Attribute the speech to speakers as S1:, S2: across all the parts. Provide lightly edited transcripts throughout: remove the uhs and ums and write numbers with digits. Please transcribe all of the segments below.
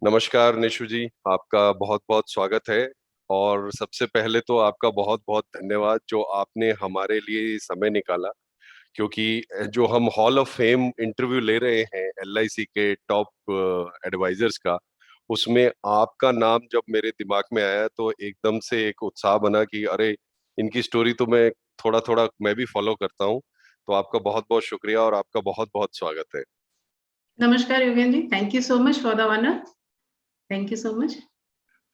S1: नमस्कार निशु जी, आपका बहुत बहुत स्वागत है। और सबसे पहले तो आपका बहुत बहुत धन्यवाद जो आपने हमारे लिए समय निकाला, क्योंकि जो हम हॉल ऑफ फेम इंटरव्यू ले रहे हैं एलआईसी के टॉप एडवाइजर्स का, उसमें आपका नाम जब मेरे दिमाग में आया तो एकदम से एक उत्साह बना कि अरे, इनकी स्टोरी तो मैं थोड़ा थोड़ा मैं भी फॉलो करता हूँ। तो आपका बहुत बहुत शुक्रिया और आपका बहुत बहुत स्वागत है।
S2: नमस्कार Yogen ji, thank you so much for the honour. Thank you so much.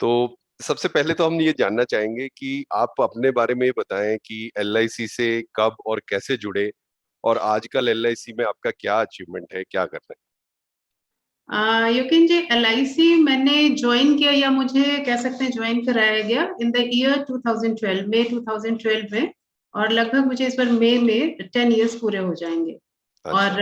S1: तो सबसे पहले तो हम ये जानना चाहेंगे कि आप अपने बारे में ये बताएं कि एलआईसी से कब और कैसे जुड़े, और आजकल एलआईसी में आपका क्या अचीवमेंट है, क्या कर रहे
S2: योगेन जी, एलआईसी मैंने ज्वाइन किया या मुझे कह सकते हैं ज्वाइन कराया गया इन द ईयर 2012, मई 2012 में। और लगभग मुझे इस बार मई में 10 इयर्स पूरे हो जाएंगे।
S1: हैं? अच्छा।
S2: और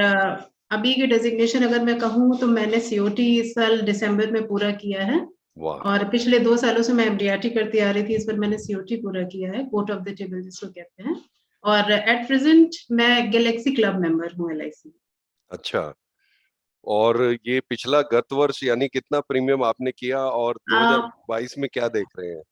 S2: अभी की डेजिग्नेशन अगर मैं कहूँ तो मैंने सीओटी इस साल दिसंबर में पूरा किया है।
S1: वाह।
S2: और पिछले 2 सालों से मैं एमडीआरटी करती आ रही थी, इस बार मैंने सीओटी पूरा किया है, कोर्ट ऑफ द टेबल जिसको कहते हैं। और एट प्रेजेंट मैं गैलेक्सी क्लब मेंबर हूँ एलआईसी।
S1: अच्छा। और ये पिछला गत वर्ष यानी कितना प्रीमियम आपने किया, और
S2: आ,
S1: 2022 में क्या देख रहे हैं?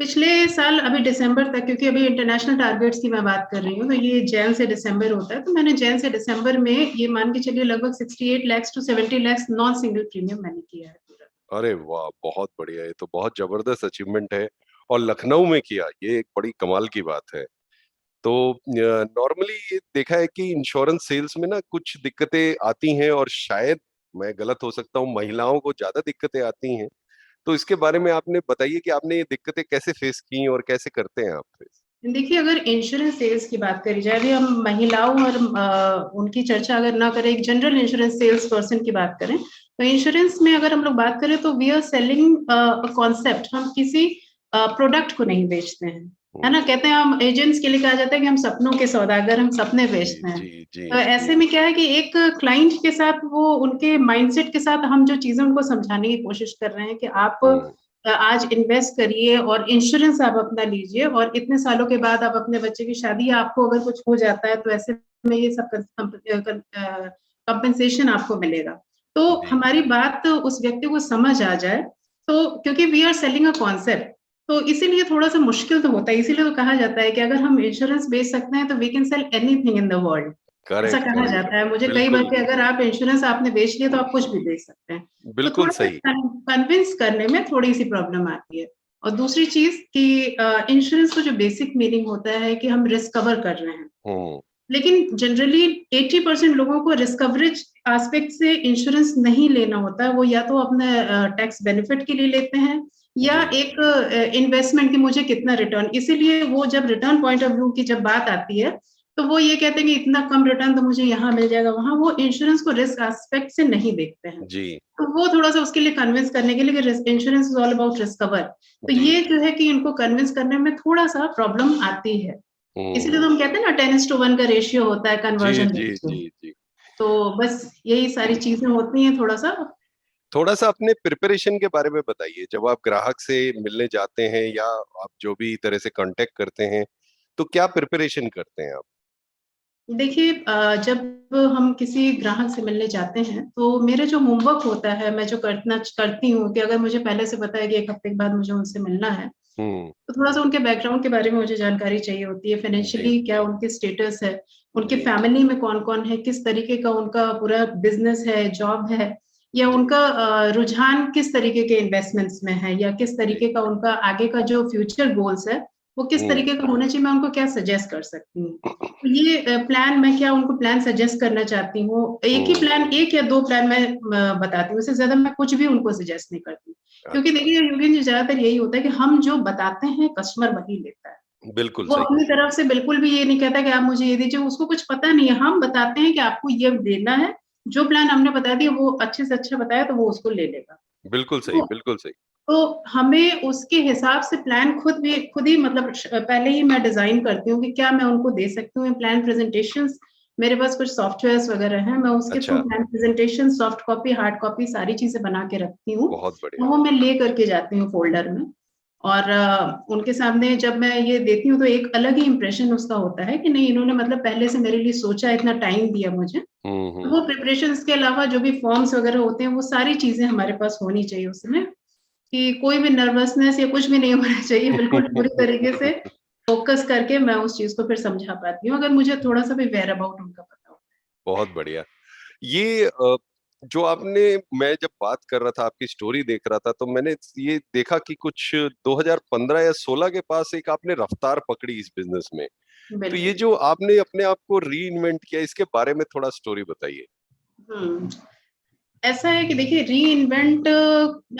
S2: पिछले साल अभी दिसंबर तक, क्योंकि अभी इंटरनेशनल टारगेट्स की मैं बात कर रही हूँ, तो ये जैन से दिसंबर होता है, तो मैंने जैन से दिसंबर में ये मान के चलिए लगभग 68 lakh to 70 lakh non single premium मैंने किया है पूरा।
S1: अरे वाह, बहुत बढ़िया, ये तो बहुत जबरदस्त अचीवमेंट है। और लखनऊ में किया, ये एक बड़ी कमाल की बात है। तो नॉर्मली देखा है कि इंश्योरेंस सेल्स में ना कुछ दिक्कतें आती हैं, और शायद मैं गलत हो सकता हूँ, महिलाओं को ज्यादा दिक्कतें आती हैं। तो इसके बारे में आपने बताइए कि आपने ये दिक्कतें कैसे फेस की और कैसे करते हैं आप फेस?
S2: देखिए, अगर इंश्योरेंस सेल्स की बात करी जाए, अभी हम महिलाओं और उनकी चर्चा अगर ना करें, एक जनरल इंश्योरेंस सेल्स पर्सन की बात करें, तो इंश्योरेंस में अगर हम लोग बात करें तो वी आर सेलिंग कॉन्सेप्ट। हम किसी प्रोडक्ट को नहीं बेचते हैं, है ना। कहते हैं हम एजेंट्स के लिए कहा जाता है कि हम सपनों के सौदागर, हम सपने
S1: जी
S2: बेचते हैं।
S1: जी जी
S2: तो
S1: जी।
S2: ऐसे में क्या है कि एक क्लाइंट के साथ वो उनके माइंडसेट के साथ हम जो चीजें उनको समझाने की कोशिश कर रहे हैं कि आप
S1: हम्म।
S2: आज इन्वेस्ट करिए और इंश्योरेंस आप अपना लीजिए, और इतने सालों के बाद आप अपने बच्चे की शादी या आपको अगर कुछ हो जाता है तो ऐसे में ये सब कंपनसेशन आपको मिलेगा। तो
S1: जी
S2: हमारी बात उस व्यक्ति को समझ आ जाए, तो क्योंकि we are selling a concept, तो इसीलिए थोड़ा सा मुश्किल तो होता है। इसीलिए तो कहा जाता है कि अगर हम इंश्योरेंस बेच सकते हैं तो we can sell anything in the world. ऐसा
S1: करेक्ट
S2: कहा
S1: करेक्ट।
S2: जाता है मुझे कई बार
S1: बिल्कुल
S2: कि अगर आप इंश्योरेंस आपने बेच लिया तो आप कुछ भी बेच सकते हैं। तो
S1: बिल्कुल
S2: थोड़ा सा
S1: सही।
S2: कन्विंस करने में थोड़ी सी प्रॉब्लम आती है। और दूसरी चीज कि इंश्योरेंस का जो बेसिक मीनिंग होता है कि हम रिस्क कवर कर रहे हैं,
S1: हम्म।
S2: लेकिन जनरली 80% लोगों को रिस्क कवरेज एस्पेक्ट से इंश्योरेंस नहीं लेना होता है। वो या तो अपने टैक्स बेनिफिट के लिए लेते हैं या
S1: जी
S2: एक इन्वेस्टमेंट की मुझे कितना रिटर्न। इसीलिए वो जब रिटर्न पॉइंट ऑफ व्यू की जब बात आती है तो वो ये कहते हैं कि इतना कम रिटर्न तो मुझे यहाँ मिल जाएगा वहां, वो इंश्योरेंस को रिस्क एस्पेक्ट से नहीं देखते हैं।
S1: जी
S2: तो वो थोड़ा सा उसके लिए कन्विंस करने के लिए कि insurance is all about risk cover, तो
S1: जी।
S2: ये जो है कि इनको कन्विंस करने में थोड़ा सा प्रॉब्लम आती है। इसलिए तो
S1: हम्म।
S2: हम कहते हैं ना 10:1 का रेशियो होता है,
S1: जी
S2: कन्वर्जन
S1: जी
S2: रेशियो।
S1: जी जी।
S2: तो बस यही सारी चीजें होती हैं थोड़ा सा।
S1: थोड़ा सा अपने प्रिपरेशन के बारे में बताइए, जब आप ग्राहक से मिलने जाते हैं या आप जो भी तरह से कांटेक्ट करते हैं, तो क्या प्रिपरेशन करते हैं आप?
S2: देखिए, जब हम किसी ग्राहक से मिलने जाते हैं तो मेरा जो होमवर्क होता है, मैं जो करना करती हूँ कि अगर मुझे पहले से पता है कि 1 हफ्ते के बाद मुझे उनसे मिलना है,
S1: हम्म।
S2: तो थोड़ा सा उनके बैकग्राउंड के बारे में मुझे जानकारी चाहिए होती है।
S1: जी
S2: फाइनेंशियली क्या उनके स्टेटस है, उनके
S1: जी
S2: फैमिली में कौन कौन है, किस तरीके का उनका पूरा बिजनेस है, जॉब है, या
S1: जी
S2: उनका रुझान किस तरीके के इन्वेस्टमेंट्स में है, या किस
S1: जी।
S2: तरीके का उनका आगे का जो फ्यूचर गोल्स है वो किस
S1: हम्म।
S2: तरीके का होना चाहिए, मैं उनको क्या सजेस्ट कर सकती हूँ। तो ये प्लान, मैं क्या उनको प्लान सजेस्ट करना चाहती हूँ, एक ही
S1: हम्म।
S2: प्लान, 1 या 2 प्लान मैं बताती हूँ, इससे ज्यादा मैं कुछ भी उनको सजेस्ट नहीं करती। क्योंकि
S1: अच्छा।
S2: देखिए योगेन जी, ज्यादातर यही होता है कि हम जो बताते हैं कस्टमर वही लेता है।
S1: बिल्कुल
S2: वो
S1: सही।
S2: अपनी तरफ से बिल्कुल भी ये नहीं कहता कि आप मुझे ये दीजिए, उसको कुछ पता नहीं है। हम बताते हैं कि आपको ये देना है, जो प्लान हमने बता दिया वो अच्छे से अच्छा बताया तो वो उसको ले लेगा।
S1: बिल्कुल सही।
S2: तो
S1: बिल्कुल सही।
S2: तो हमें उसके हिसाब से प्लान खुद ही मतलब पहले ही मैं डिजाइन करती हूँ कि क्या मैं उनको दे सकती हूँ। प्लान प्रेजेंटेशंस, मेरे पास कुछ सॉफ्टवेयर्स वगैरह हैं, मैं उसके थ्रू
S1: अच्छा।
S2: Plan presentation, soft copy, hard copy सारी चीजें बना के रखती हूँ।
S1: बहुत बढ़िया।
S2: तो वो मैं ले करके जाती हूँ फोल्डर में। और उनके सामने जब मैं ये देती हूँ तो एक अलग ही इम्प्रेशन उसका होता है कि नहीं, इन्होंने मतलब पहले से मेरे लिए सोचा, इतना टाइम दिया मुझे। तो वो प्रिपरेशंस के अलावा जो भी फॉर्म्स वगैरह होते हैं, वो सारी चीजें हमारे पास होनी चाहिए उसमें, कि कोई भी नर्वसनेस या कुछ भी नहीं होना चाहिए, बिल्कुल पूरी तरीके से फोकस करके मैं उस चीज को फिर समझा पाती हूँ, अगर मुझे थोड़ा सा भी वेयर अबाउट उनका पता हो।
S1: बहुत बढ़िया। ये जो आपने, मैं जब बात कर रहा था, आपकी स्टोरी देख रहा था, तो मैंने ये देखा कि कुछ 2015 या 16 के पास एक आपने रफ्तार पकड़ी इस बिजनेस में। तो ये
S2: बिल्कुल।
S1: जो आपने अपने आप को री इन्वेंट किया, इसके बारे में थोड़ा स्टोरी बताइए।
S2: हम्म ऐसा है कि देखिए, री इन्वेंट,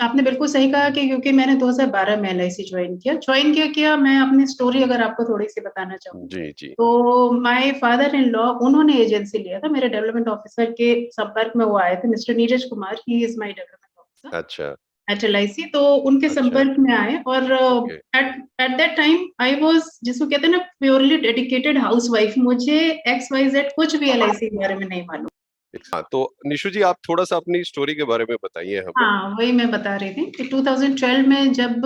S2: आपने बिल्कुल सही कहा कि क्योंकि मैंने 2012 में एलआईसी ज्वाइन किया। मैं अपनी स्टोरी अगर आपको थोड़ी सी बताना चाहूँ,
S1: जी जी।
S2: तो माय फादर इन लॉ, उन्होंने एजेंसी लिया था, मेरे डेवलपमेंट ऑफिसर के संपर्क में वो आए थे, Mr Neeraj Kumar, he is my development officer
S1: अच्छा
S2: एट एलआईसी। तो उनके
S1: अच्छा।
S2: संपर्क में आए, और
S1: okay.
S2: At at that time I was, जिसको कहते हैं ना, प्योरली डेडिकेटेड हाउसवाइफ। मुझे एक्स वाई जेड कुछ भी एलआईसी के बारे में नहीं मालूम।
S1: हाँ, तो निशु जी, आप थोड़ा सा अपनी स्टोरी के बारे में बताइए हमें।
S2: हाँ, वही मैं बता रही थी कि 2012 में जब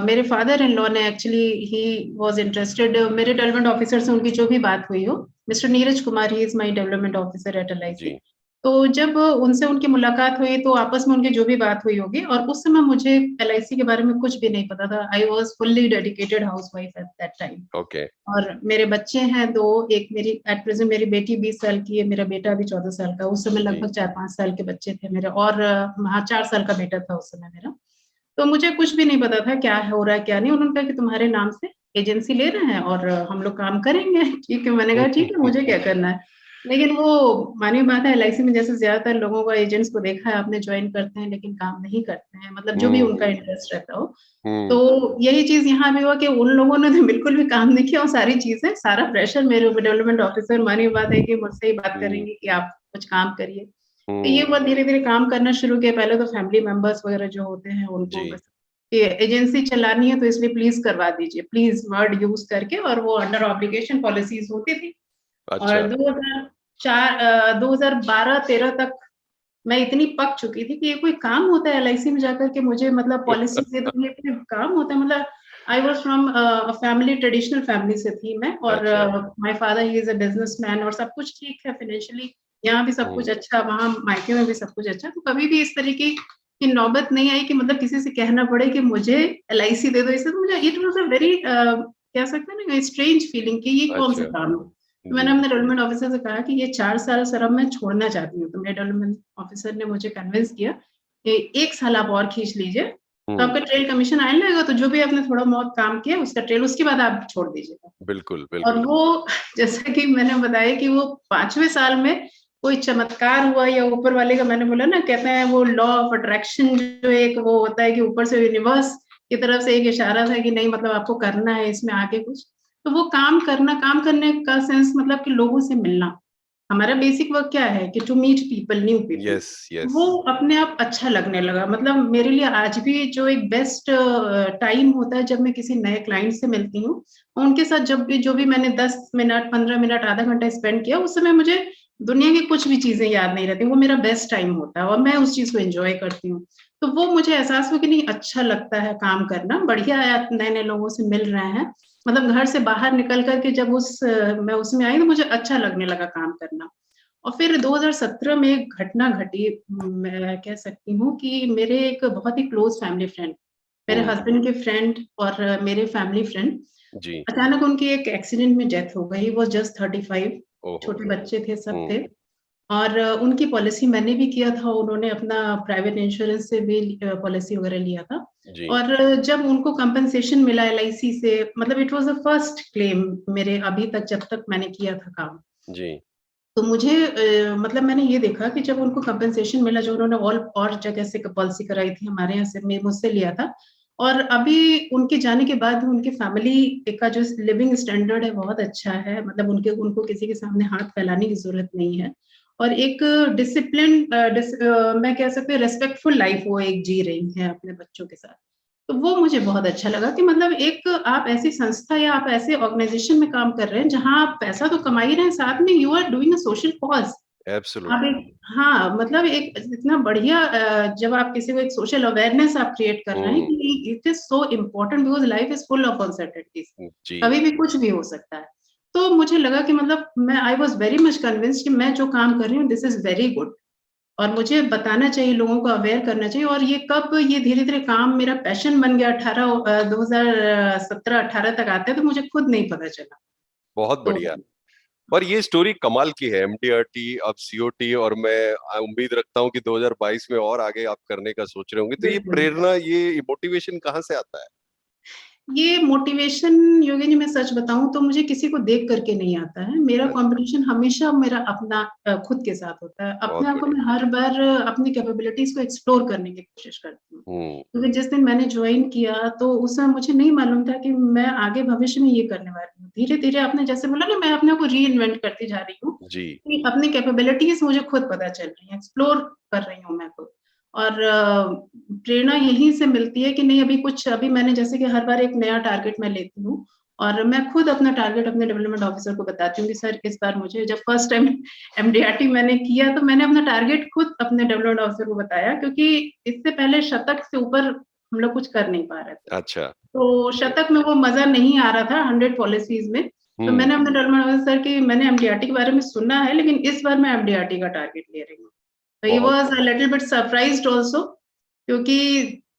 S2: मेरे फादर इन लॉ ने, एक्चुअली ही वाज इंटरेस्टेड, मेरे डेवलपमेंट ऑफिसर से उनकी जो भी बात हुई हो, mister Neeraj Kumar, he is my development officer at LIC.
S1: जी।
S2: तो जब उनसे उनकी मुलाकात हुई, तो आपस में उनकी जो भी बात हुई होगी, और उस समय मुझे एलआईसी के बारे में कुछ भी नहीं पता था। I was fully dedicated housewife eight that time.
S1: Okay.
S2: और मेरे बच्चे हैं दो, एक मेरी एट प्रेजेंट मेरी बेटी 20 साल की है, मेरा बेटा अभी 14 साल का। उस समय
S1: जी।
S2: लगभग 4-5 साल के बच्चे थे मेरे, और हाँ, 4 साल का बेटा था उस समय मेरा। तो मुझे कुछ भी नहीं पता था क्या हो रहा है क्या नहीं। उन्होंने कहा कि तुम्हारे नाम से एजेंसी ले रहे हैं और हम लोग काम करेंगे। ठीक है, मैंने कहा ठीक है, मुझे क्या करना है। लेकिन वो, मानिए बात है, एलआईसी में जैसे ज्यादातर लोगों का, एजेंट्स को देखा है आपने, ज्वाइन करते हैं लेकिन काम नहीं करते हैं, मतलब जो भी उनका
S1: हम्म
S2: इंटरेस्ट रहता हो। तो
S1: हम्म
S2: यही चीज यहाँ भी हुआ कि उन लोगों ने तो बिल्कुल भी काम नहीं किया, और सारी चीजें, सारा प्रेशर मेरे ऊपर, डेवलपमेंट ऑफिसर, मानिए बात है कि मुझसे ही बात
S1: हम्म
S2: करेंगे कि आप कुछ काम करिए। तो ये हुआ,
S1: हम्म।
S2: धीरे धीरे काम करना शुरू किया। पहले तो फैमिली मेंबर्स वगैरह जो होते हैं उनको
S1: जी।
S2: बस, ये एजेंसी चलानी है तो इसलिए प्लीज करवा दीजिए, प्लीज वर्ड यूज करके, और वो अंडर ऑब्लिगेशन पॉलिसीज होती थी। और
S1: अच्छा।
S2: 2012-13 तक मैं इतनी पक चुकी थी कि ये कोई काम होता है एलआईसी में जाकर के मुझे, मतलब पॉलिसी दे दो, ये कोई काम होता है, मतलब I was from family, traditional family से थी मैं, और
S1: अच्छा।
S2: My father, he is a businessman, और सब कुछ ठीक है फाइनेंशियली, यहाँ भी सब कुछ
S1: हम्म
S2: अच्छा, वहाँ मायके में भी सब कुछ अच्छा। तो कभी भी इस तरीके की नौबत नहीं आई कि मतलब किसी से कहना पड़े कि मुझे एलआईसी दे दो। इससे तो मुझे, इट वाज अ वेरी, कह सकते हैं ना, स्ट्रेंज फीलिंग कि ये कौन सा
S1: अच्छा।
S2: काम है। तो
S1: जी
S2: मैंने अपने डेवलपमेंट ऑफिसर से कहा कि ये 4 साल सर अब मैं छोड़ना चाहती हूँ। तो मेरे डेवलपमेंट ऑफिसर ने मुझे कन्विंस किया कि 1 साल आप और खींच लीजिए, तो
S1: हम्म।
S2: आपका ट्रेल कमीशन आने लगेगा, तो जो भी आपने थोड़ा बहुत काम किया उसका ट्रेल, उसके बाद आप छोड़ दीजिएगा।
S1: बिल्कुल
S2: और
S1: बिल्कुल।
S2: वो जैसा कि मैंने बताया कि वो 5वें साल में कोई चमत्कार हुआ, या ऊपर वाले का, मैंने बोला ना, कहते हैं वो लॉ ऑफ अट्रैक्शन, जो एक वो होता है कि ऊपर से यूनिवर्स की तरफ से एक इशारा था कि नहीं, मतलब आपको करना है इसमें आगे कुछ। तो वो काम करना, काम करने का सेंस, मतलब कि लोगों से मिलना, हमारा बेसिक वर्क क्या है कि to meet people, new people.
S1: Yes yes.
S2: वो अपने आप अच्छा लगने लगा। मतलब मेरे लिए आज भी जो एक बेस्ट टाइम होता है, जब मैं किसी नए क्लाइंट से मिलती हूँ, उनके साथ जब भी, जो भी मैंने 10 मिनट, 15 मिनट, आधा घंटा स्पेंड किया, उस समय मुझे दुनिया की कुछ भी चीजें याद नहीं रहती। वो मेरा बेस्ट टाइम होता है, और मैं उस चीज को एंजॉय करती हूँ। तो वो मुझे एहसास हुआ कि नहीं, अच्छा लगता है काम करना, बढ़िया है, नए नए लोगों से मिल रहे हैं। मतलब घर से बाहर निकल करके जब मैं उसमें आई, तो मुझे अच्छा लगने लगा काम करना। और फिर 2017 में एक घटना घटी, मैं कह सकती हूँ कि मेरे एक बहुत ही क्लोज फैमिली फ्रेंड, मेरे
S1: हम्म।
S2: हस्बैंड के फ्रेंड और मेरे फैमिली फ्रेंड,
S1: जी।
S2: अचानक उनकी एक एक्सीडेंट में डेथ हो गई। वो जस्ट 35,
S1: ओहो।
S2: छोटे बच्चे थे, सब थे।
S1: हम्म।
S2: और उनकी पॉलिसी मैंने भी किया था, उन्होंने अपना प्राइवेट इंश्योरेंस से भी पॉलिसी वगैरह लिया था।
S1: जी
S2: और जब उनको कंपनसेशन मिला एलआईसी से, मतलब it was the first claim मेरे अभी तक, जब तक मैंने किया था काम।
S1: जी।
S2: तो मुझे मतलब मैंने ये देखा कि जब उनको कंपनसेशन मिला, जो उन्होंने और जगह से पॉलिसी कराई थी, हमारे यहाँ से, मुझसे लिया था, और अभी उनके जाने के बाद उनकी फैमिली का जो लिविंग स्टैंडर्ड है बहुत अच्छा है। मतलब उनको किसी के सामने हाथ फैलाने की जरूरत नहीं है, और एक डिसिप्लिन, मैं कह सकती हूँ रेस्पेक्टफुल लाइफ वो एक जी रही है अपने बच्चों के साथ। तो वो मुझे बहुत अच्छा लगा कि मतलब एक आप ऐसी संस्था या आप ऐसे ऑर्गेनाइजेशन में काम कर रहे हैं, जहां आप पैसा तो कमा ही रहे हैं, साथ में you are doing a social cause.
S1: Absolutely.
S2: आप एक हाँ, मतलब एक इतना बढ़िया जब आप किसी को एक सोशल अवेयरनेस आप क्रिएट कर रहे हैं
S1: हम्म।
S2: कि it is so important because life is full of uncertainties,
S1: जी।
S2: कभी भी कुछ भी हो सकता है। तो मुझे लगा कि मतलब मैं I was very much convinced कि मैं जो काम कर रही हूँ दिस इज़ वेरी गुड और मुझे बताना चाहिए, लोगों को अवेयर करना चाहिए और ये कब ये धीरे-धीरे काम मेरा पैशन बन गया 2017-18 तक आते तो मुझे खुद नहीं पता चला।
S1: बहुत
S2: तो
S1: बढ़िया। पर ये स्टोरी कमाल की है, एमडीआरटी अब सीओटी, और मैं उम्मीद रखता हूँ कि 2022 में और आगे आप करने का सोच रहे होंगे, तो ये
S2: बिल्कुल।
S1: प्रेरणा, ये मोटिवेशन कहाँ से आता है?
S2: ये मोटिवेशन योगी जी मैं सच बताऊँ तो मुझे किसी को देख कर के नहीं आता है। मेरा
S1: अच्छा।
S2: कॉम्पिटिशन हमेशा मेरा अपना खुद के साथ होता है। अपने
S1: बहुत
S2: आप को
S1: बढ़िया।
S2: मैं हर बार अपनी कैपेबिलिटीज़ को एक्सप्लोर करने की कोशिश करती हूँ।
S1: हम्म।
S2: क्योंकि जिस दिन मैंने जॉइन किया तो उस समय मुझे नहीं मालूम था कि मैं आगे भविष्य में ये करने वाली हूँ। धीरे-धीरे आपने जैसे बोला ना मैं अपने आप को रीइन्वेंट करती जा रही हूँ,
S1: जी।
S2: कि अपनी कैपेबिलिटीज़ मुझे खुद पता चल रही हैं, एक्सप्लोर कर रही हूँ मैं खुद। और प्रेरणा यहीं से मिलती है कि नहीं अभी कुछ अभी मैंने जैसे कि हर बार एक नया टारगेट मैं लेती हूँ और मैं खुद अपना टारगेट अपने डेवलपमेंट ऑफिसर को बताती हूँ कि सर इस बार मुझे जब फर्स्ट टाइम एमडीआरटी मैंने किया तो मैंने अपना टारगेट खुद अपने डेवलपमेंट ऑफिसर को बताया क्योंकि इससे पहले शतक से ऊपर हम लोग कुछ कर नहीं पा रहे थे।
S1: अच्छा।
S2: तो
S1: ओके।
S2: शतक में वो मज़ा नहीं आ रहा था 100 पॉलिसीज़ में। तो
S1: हम्म।
S2: मैंने अपने डेवलपमेंट ऑफिसर की मैंने एमडीआरटी के बारे में सुना है लेकिन इस बार मैं एमडीआरटी का टारगेट ले रही हूँ। तो ही
S1: बहुत
S2: वाज़ अ
S1: बढ़िया।
S2: लिटिल बिट सरप्राइज्ड आल्सो क्योंकि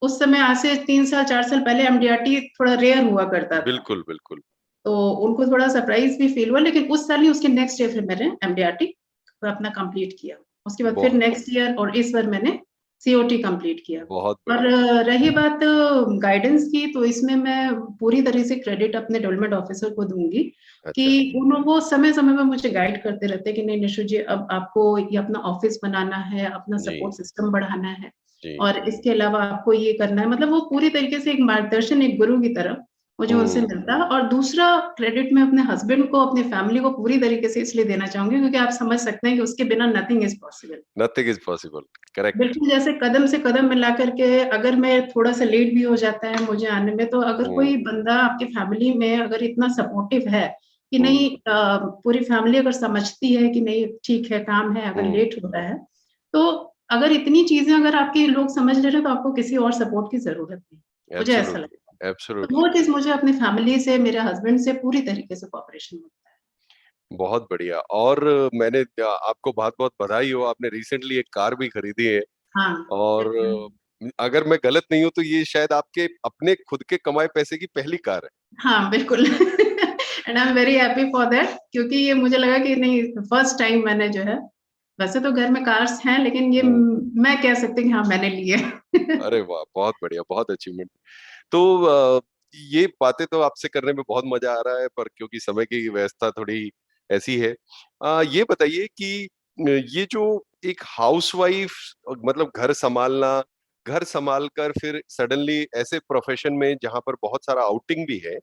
S2: उस समय आज से 3 साल 4 साल पहले एमडीआरटी थोड़ा रेयर हुआ करता था।
S1: बिल्कुल बिल्कुल।
S2: तो उनको थोड़ा सरप्राइज़ भी फ़ील हुआ लेकिन उस साल ही उसके नेक्स्ट ईयर फिर मैंने एमडीआरटी अपना कंप्लीट किया। उसके बाद फिर
S1: बहुत
S2: नेक्स्ट ईयर और इस बार मैंने सीओटी कंप्लीट किया।
S1: बहुत
S2: और
S1: बढ़िया।
S2: रही बात गाइडेंस की तो इसमें मैं पूरी तरह से क्रेडिट अपने डेवलपमेंट ऑफिसर को दूँगी कि
S1: अच्छा।
S2: वो समय-समय पे मुझे गाइड करते रहते हैं कि नहीं निशु जी अब आपको ये अपना ऑफिस बनाना है, अपना
S1: जी।
S2: सपोर्ट सिस्टम बढ़ाना है
S1: जी।
S2: और इसके अलावा आपको ये करना है। मतलब वो पूरी तरीके से एक मार्गदर्शन एक गुरु की तरह मुझे उनसे
S1: हम्म।
S2: मिलता है और दूसरा क्रेडिट मैं अपने हस्बैंड को, अपनी फैमिली को पूरी तरीके से इसलिए देना चाहूँगी क्योंकि आप समझ सकते हैं कि उसके बिना nothing is possible.
S1: Nothing is possible. Correct.
S2: बिल्कुल, जैसे कदम से कदम मिला कर के अगर मैं थोड़ा-सा लेट भी हो जाता है मुझे आने में, तो अगर कोई
S1: हम्म।
S2: बंदा आपकी फैमिली में अगर इतना सपोर्टिव है कि
S1: हम्म।
S2: नहीं पूरी फैमिली अगर समझती है कि नहीं ठीक है, काम है, अगर
S1: हम्म।
S2: लेट हो रहा है, तो अगर इतनी चीज़ें अगर आपके लोग समझ ले रहे हैं, तो आपको किसी और सपोर्ट की ज़रूरत नहीं। मुझे ऐसा
S1: एब्सोल्युटली।
S2: लगता है। तो
S1: एब्सोल्युटली।
S2: वो चीज़ मुझे अपनी फैमिली से, मेरे हस्बैंड से पूरी तरीके से कोऑपरेशन मिलता है।
S1: बहुत बढ़िया। और मैंने आपको बहुत बहुत बधाई हो, आपने रिसेंटली एक कार भी खरीदी है।
S2: हाँ,
S1: और
S2: बिल्कुल।
S1: अगर मैं गलत नहीं हूं तो ये शायद आपके अपने खुद के कमाए पैसे की पहली कार है।
S2: हाँ, बिल्कुल and I am very happy for that क्योंकि ये मुझे लगा कि नहीं फर्स्ट टाइम मैंने जो है वैसे तो घर में कार्स हैं लेकिन ये
S1: हम्म।
S2: मैं कह सकती हूँ कि हाँ, मैंने ली है।
S1: अरे वाह, बहुत बढ़िया, बहुत अचीवमेंट। तो ये बातें तो आपसे करने में बहुत मजा आ रहा है, पर क्योंकि समय की व्यवस्था थोड़ी ऐसी है, ये बताइए कि ये जो एक हाउसवाइफ, मतलब घर संभाल कर फिर सडनली ऐसे प्रोफेशन में जहां पर बहुत सारा आउटिंग भी है,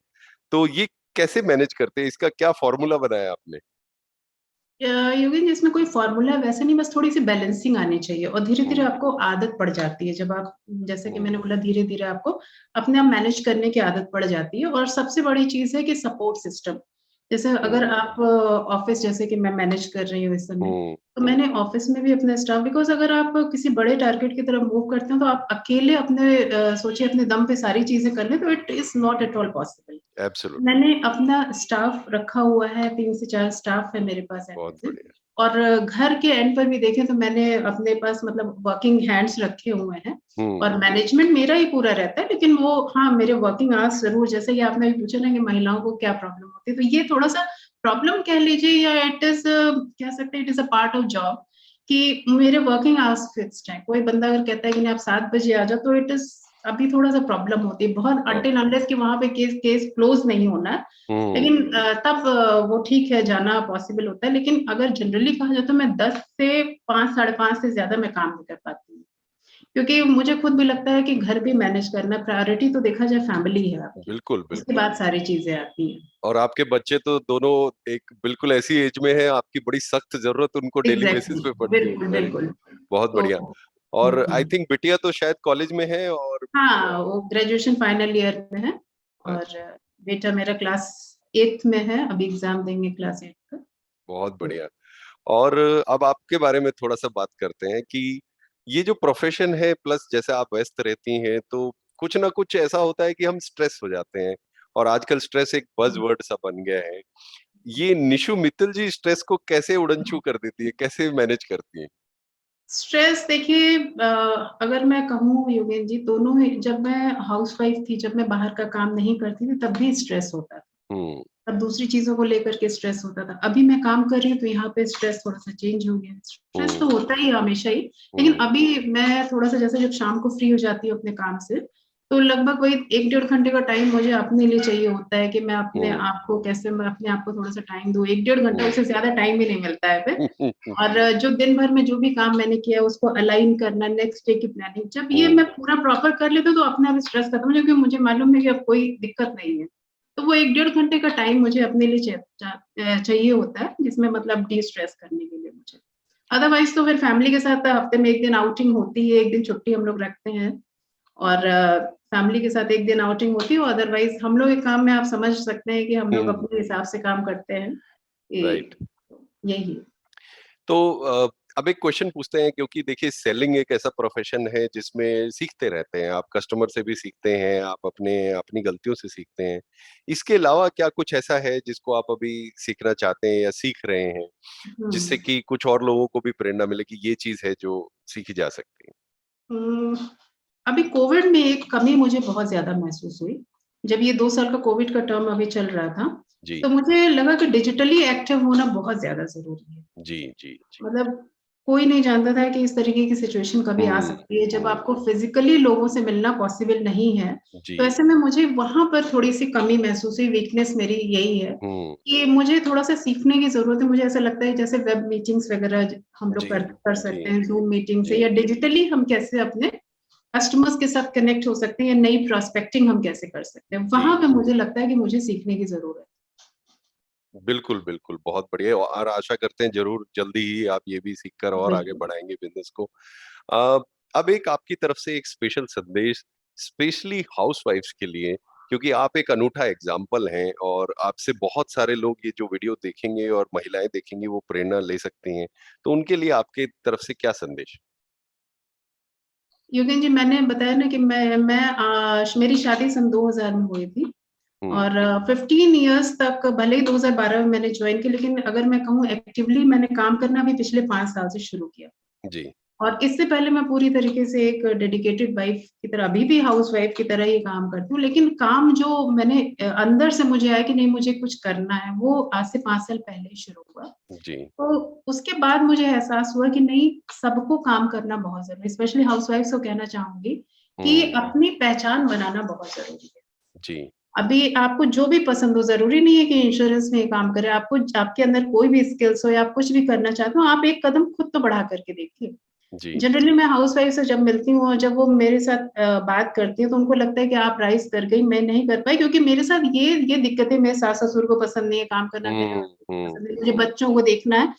S1: तो ये कैसे मैनेज करते हैं? इसका क्या फॉर्मूला बनाया आपने?
S2: योगिन जी इसमें कोई फ़ॉर्मूला वैसे नहीं बस थोड़ी-सी बैलेंसिंग आनी चाहिए और धीरे-धीरे
S1: हम्म।
S2: आपको आदत पड़ जाती है। जब आप जैसे कि मैंने
S1: हम्म।
S2: बोला धीरे-धीरे आपको अपने आप मैनेज करने की आदत पड़ जाती है और सबसे बड़ी चीज़ है कि सपोर्ट सिस्टम। जैसे अगर
S1: हम्म।
S2: आप ऑफ़िस जैसे कि मैं मैनेज कर रही हूँ इस समय,
S1: हम्म।
S2: तो
S1: हम्म।
S2: मैंने ऑफ़िस में भी अपने स्टाफ़ बिकॉज़ अगर आप किसी बड़े टारगेट की तरफ मूव करते हैं तो आप अकेले अपने सोचिए अपने दम पे सारी चीज़ें कर लें तो it is not at all possible.
S1: Absolutely.
S2: मैंने अपना स्टाफ रखा हुआ है, 3 से 4 स्टाफ है मेरे पास एट
S1: बहुत
S2: प्रेज़ेंट
S1: बढ़िया।
S2: और घर के एंड पर भी देखें तो मैंने अपने पास मतलब वर्किंग हैंड्स रखे हुए हैं और
S1: हम्म।
S2: मैनेजमेंट मेरा ही पूरा रहता है, लेकिन वो हाँ, मेरे वर्किंग आवर्स ज़रूर जैसे कि आपने अभी पूछा ना कि महिलाओं को क्या प्रॉब्लम होती है, तो ये थोड़ा-सा प्रॉब्लम कह लीजिए या इट इज़ कह सकते हैं it is a part of job कि मेरे वर्किंग आवर्स फिक्स्ड हैं। कोई बंदा अगर कहता है कि नहीं आप 7 बजे आ जाओ, तो इट इज़ अभी थोड़ा-सा प्रॉब्लम होती है। बहुत
S1: बहुत
S2: अनटिल
S1: बढ़िया।
S2: अनलेस कि वहाँ पे केस केस क्लोज़ नहीं होना है।
S1: हम्म।
S2: लेकिन तब वो ठीक है जाना पॉसिबल होता है, लेकिन अगर जनरली कहा जाए तो मैं 10 से 5 साढ़े 5 से ज़्यादा मैं काम नहीं कर पाती हूँ। क्योंकि मुझे खुद भी लगता है कि घर भी मैनेज करना प्रायोरिटी तो देखा जाए फैमिली है आपकी,
S1: बिल्कुल
S2: उसके
S1: बिल्कुल।
S2: बाद सारी चीज़ें आती हैं।
S1: और आपके बच्चे तो दोनों एक बिल्कुल ऐसी एज में हैं, आपकी बड़ी सख्त जरूरत उनको डेली बेसिस
S2: एग्ज़ैक्टली
S1: पे पड़ती होगी।
S2: बिल्कुल,
S1: वेरी
S2: बिल्कुल।
S1: गुड। बहुत
S2: तो
S1: बढ़िया। और आई
S2: हुँ।
S1: थिंक बिटिया तो शायद कॉलेज में है, और
S2: हाँ, वो ग्रेजुएशन फाइनल ईयर में है और
S1: अच्छा।
S2: बेटा मेरा क्लास 8th में है, अभी एग्ज़ाम देंगे क्लास 8 का।
S1: बहुत
S2: तो
S1: बढ़िया। और अब आपके बारे में थोड़ा सा बात करते हैं कि ये जो प्रोफेशन है, प्लस जैसे आप व्यस्त रहती हैं, तो कुछ ना कुछ ऐसा होता है कि हम स्ट्रेस हो जाते हैं, और आजकल स्ट्रेस एक बज़वर्ड सा बन गया है। ये निशु मित्तल जी स्ट्रेस को कैसे उड़न-छू कर देती है, कैसे मैनेज करती हैं?
S2: स्ट्रेस देखिए अगर मैं कहूँ योगेन जी दोनों ही जब मैं हाउसवाइफ थी, जब मैं बाहर का काम नहीं करती थी तब भी स्ट्रेस होता था।
S1: हुँ,
S2: तब दूसरी चीज़ों को लेकर के स्ट्रेस होता था। अभी मैं काम कर रही हूँ तो यहाँ पे स्ट्रेस थोड़ा-सा चेंज हो गया है। स्ट्रेस तो
S1: हुँ,
S2: होता ही है हमेशा ही, लेकिन
S1: हुँ,
S2: अभी मैं थोड़ा-सा जैसे जब शाम को फ्री हो जाती हूँ अपने काम से, तो लगभग वही 1 डेढ़ घंटे का टाइम मुझे अपने लिए चाहिए होता है कि मैं अपने
S1: हुँ,
S2: आप को कैसे मैं अपने आप को थोड़ा-सा टाइम दूँ। 1 डेढ़ घंटा
S1: हुँ।
S2: उससे ज़्यादा टाइम ही नहीं मिलता है फिर। और जो दिन भर में जो भी काम मैंने किया उसको अलाइन करना, नेक्स्ट डे की प्लानिंग, जब ये मैं
S1: हुँ,
S2: पूरा प्रॉपर कर लेती हूँ तो अपने आप स्ट्रेस खत्म हो जाए क्योंकि मुझे मालूम है कि अब कोई दिक्कत नहीं है। तो वो 1 डेढ़ घंटे का टाइम मुझे अपने लिए चाहिए होता है, जिसमें मतलब डिस्ट्रेस करने के लिए मुझे। अदरवाइज़ तो फिर फैमिली के साथ हफ्ते में 1 दिन आउटिंग होती है, 1 दिन छुट्टी हम लोग रखते हैं और फैमिली के साथ 1 दिन आउटिंग होती है और अदरवाइज़ हम लोग के काम में आप समझ सकते हैं कि हम लोग
S1: हुँ,
S2: अपने हिसाब से काम करते हैं।
S1: राइट।
S2: ये यही है।
S1: तो अब एक क्वेश्चन पूछते हैं, क्योंकि देखिए सेलिंग एक ऐसा प्रोफेशन है जिसमें सीखते रहते हैं, आप कस्टमर से भी सीखते हैं, आप अपने अपनी गलतियों से सीखते हैं। इसके अलावा क्या कुछ ऐसा है जिसको आप अभी सीखना चाहते हैं या सीख रहे हैं, जिससे
S2: हुँ।
S1: कि कुछ और लोगों को भी प्रेरणा मिले कि ये चीज़ है जो सीखी जा सकती है?
S2: उम, अभी कोविड में एक कमी मुझे बहुत ज़्यादा महसूस हुई। जब ये 2 साल का कोविड का टर्म अभी चल रहा था,
S1: जी,
S2: तो मुझे लगा कि डिजिटली एक्टिव होना बहुत ज़्यादा ज़रूरी है।
S1: जी, जी, जी।
S2: मतलब कोई नहीं जानता था कि इस तरीके की सिचुएशन कभी आ
S1: हुँ,
S2: सकती है, जब
S1: हुँ,
S2: आपको फिज़िकली लोगों से मिलना पॉसिबल नहीं है। तो
S1: जी,
S2: ऐसे में मुझे वहाँ पर थोड़ी-सी कमी महसूस हुई, वीकनेस मेरी यही है
S1: हुँ,
S2: कि मुझे थोड़ा-सा सीखने की ज़रूरत है। मुझे ऐसा लगता है जैसे वेब मीटिंग्स वगैरह हम लोग
S1: जी,
S2: कर
S1: जी,
S2: सकते हैं, ज़ूम मीटिंग से
S1: जी,
S2: या डिजिटली हम कैसे अपने कस्टमर्स के साथ कनेक्ट हो सकते हैं या नई प्रोस्पेक्टिंग हम कैसे कर सकते हैं।
S1: जी।
S2: वहाँ पे मुझे लगता है कि मुझे सीखने की ज़रूरत
S1: बिल्कुल, बिल्कुल, बहुत बढ़िया, और आशा करते हैं ज़रूर जल्दी ही आप ये भी सीख कर
S2: है।
S1: और आगे
S2: बिल्कुल।
S1: बढ़ाएँगे बिज़नेस को। अ, अब एक आपकी तरफ से एक स्पेशल संदेश स्पेशली हाउसवाइफ्स के लिए, क्योंकि आप एक अनूठा एग्ज़ाम्पल हैं, और आपसे बहुत सारे लोग ये जो वीडियो देखेंगे और महिलाएँ देखेंगी वो प्रेरणा ले सकती हैं। तो उनके लिए आपके तरफ से क्या संदेश?
S2: योगेन जी, मैंने बताया ना कि मेरी शादी सन 2000 में हुई थी
S1: हुँ,
S2: और 15 इयर्स तक भले ही 2012 में मैंने जॉइन किया, लेकिन अगर मैं कहूँ एक्टिवली मैंने काम करना भी पिछले 5 साल से शुरू किया।
S1: जी,
S2: और इससे पहले मैं पूरी तरीके से एक डेडिकेटेड वाइफ की तरह अभी भी हाउसवाइफ की तरह ही काम करती हूँ। लेकिन काम जो मैंने अंदर से मुझे आया कि नहीं मुझे कुछ करना है, वो आज से 5 साल पहले ही शुरू हुआ।
S1: जी।
S2: तो उसके बाद मुझे एहसास हुआ कि नहीं सबको काम करना बहुत ज़रूरी है। स्पेशली हाउसवाइफ्स को कहना चाहूँगी कि
S1: हुँ,
S2: अपनी पहचान बनाना बहुत ज़रूरी है।
S1: जी,
S2: अभी आपको जो भी पसंद हो, ज़रूरी नहीं है कि इंश्योरेंस में ही काम करें। आपको आपके अंदर कोई भी स्किल्स हो या आप कुछ भी करना चाहते हो, आप एक कदम खुद तो बढ़ा करके देखिए।
S1: जी,
S2: जनरली मैं हाउसवाइफ से जब मिलती हूँ और जब वो मेरे साथ बात करती हैं तो उनको लगता है कि आप राइज़ कर गई, मैं नहीं कर पाई क्योंकि मेरे साथ ये दिक्कतें मेरे सास-ससुर को पसंद नहीं है, काम करना मेरे
S1: हुँ,
S2: हस्बैंड को
S1: हुँ,
S2: पसंद नहीं, मुझे
S1: हुँ,
S2: बच्चों को देखना है।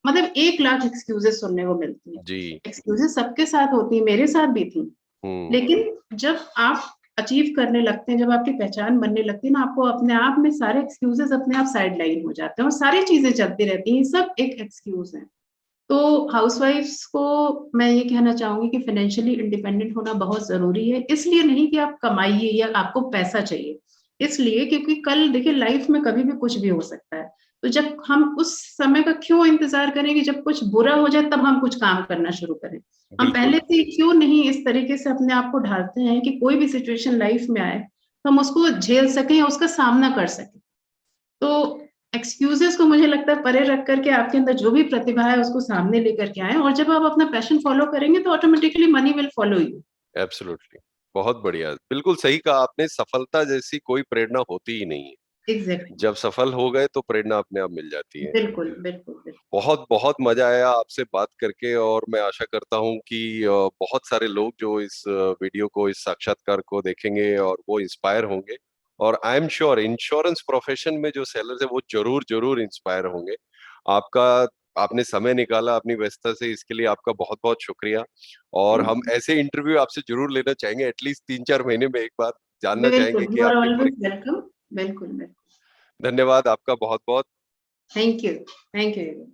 S2: मतलब 1 लाख एक्सक्यूज़ेज़ सुनने को मिलती हैं।
S1: जी,
S2: एक्सक्यूज़ेज़ सबके साथ होती हैं, मेरे साथ भी थी।
S1: हुँ,
S2: लेकिन जब आप अचीव करने लगते हैं, जब आपकी पहचान बनने लगती है ना, आपको अपने आप में सारे एक्सक्यूज़ेज़ अपने आप साइड लाइन हो जाते हैं और सारी चीज़ें चलती रहती हैं, सब एक एक्सक्यूज़ है। तो हाउसवाइफ्स को मैं ये कहना चाहूँगी कि फाइनेंशियली इंडिपेंडेंट होना बहुत ज़रूरी है। इसलिए नहीं कि आप कमाइए या आपको पैसा चाहिए, इसलिए क्योंकि कल देखिए लाइफ़ में कभी भी कुछ भी हो सकता है। तो जब हम उस समय का क्यों इंतज़ार करें कि जब कुछ बुरा हो जाए तब हम कुछ काम करना शुरू करें। हम पहले
S1: बिल्कुल।
S2: से ही क्यों नहीं इस तरीके से अपने आप को ढालते हैं कि कोई भी सिचुएशन लाइफ़ में आए, तो हम उसको झेल सकें या उसका सामना कर सकें। तो एक्सक्यूज़ेज़ को मुझे लगता है परे रख कर के आपके अंदर जो भी प्रतिभा है उसको सामने लेकर के आएँ और जब आप अपना पैशन फ़ॉलो करेंगे तो automatically money will follow you.
S1: Absolutely, बहुत बढ़िया। बिल्कुल सही कहा आपने, सफलता जैसी कोई प्रेरणा होती ही नहीं है।
S2: एग्ज़ैक्टली।
S1: जब सफल हो गए तो प्रेरणा अपने आप मिल जाती है।
S2: बिल्कुल, बिल्कुल, बिल्कुल।
S1: बहुत-बहुत मज़ा आया आपसे बात करके, और मैं आशा करता हूँ कि बहुत सारे लोग जो इस वीडियो को, इस साक्षात्कार को देखेंगे और वो इंस्पायर होंगे, और I am sure insurance profession में जो सेलर्स हैं वो ज़रूर इंस्पायर होंगे। आपका आपने समय निकाला अपनी व्यस्तता से, इसके लिए आपका बहुत-बहुत शुक्रिया, और
S2: थैंक
S1: हम
S2: यू।
S1: ऐसे इंटरव्यू आपसे ज़रूर लेना चाहेंगे, एटलीस्ट 3-4 महीने में एक बार जानना
S2: बिल्कुल,
S1: चाहेंगे कि
S2: यू आर
S1: आपके
S2: ऑलवेज़ वेलकम। बिल्कुल, बिल्कुल।
S1: धन्यवाद आपका बहुत-बहुत।
S2: Thank you. Thank you.